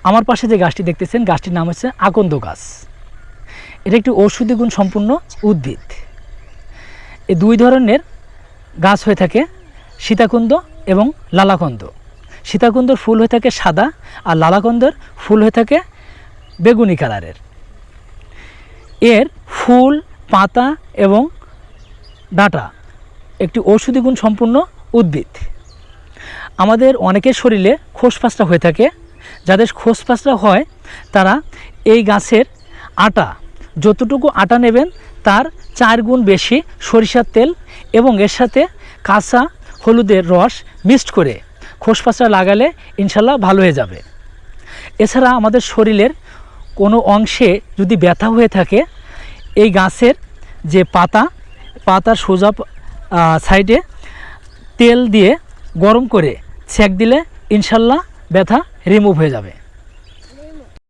আমার পাশে যে গাছটি দেখতেছেন, গাছটির নাম হচ্ছে আকন্দ গাছ। এটা একটি ঔষধি গুণ সম্পূর্ণ উদ্ভিদ। এই দুই ধরনের গাছ হয়ে থাকে, সীতাকুন্দ এবং লালাকন্দ। সীতাকুন্দর ফুল হয়ে থাকে সাদা, আর লালাকন্দর ফুল হয়ে থাকে বেগুনি কালারের। এর ফুল, পাতা এবং ডাঁটা একটি ঔষধি গুণ সম্পূর্ণ উদ্ভিদ। আমাদের অনেকের শরীরে খোসপাঁচটা হয়ে থাকে। যাদের খোসপাঁচটা হয় তারা এই গাছের আটা, যতটুকু আটা নেবেন তার 4 গুণ বেশি সরিষার তেল এবং এর সাথে কাঁচা হলুদের রস মিক্সড করে খোসপাঁচটা লাগালে ইনশাল্লাহ ভালো হয়ে যাবে। এছাড়া আমাদের শরীরের কোনো অংশে যদি ব্যথা হয়ে থাকে, এই গাছের যে পাতার সোজা সাইডে তেল দিয়ে গরম করে সেঁক দিলে ইনশাল্লাহ ব্যথা রিমুভ হয়ে যাবে।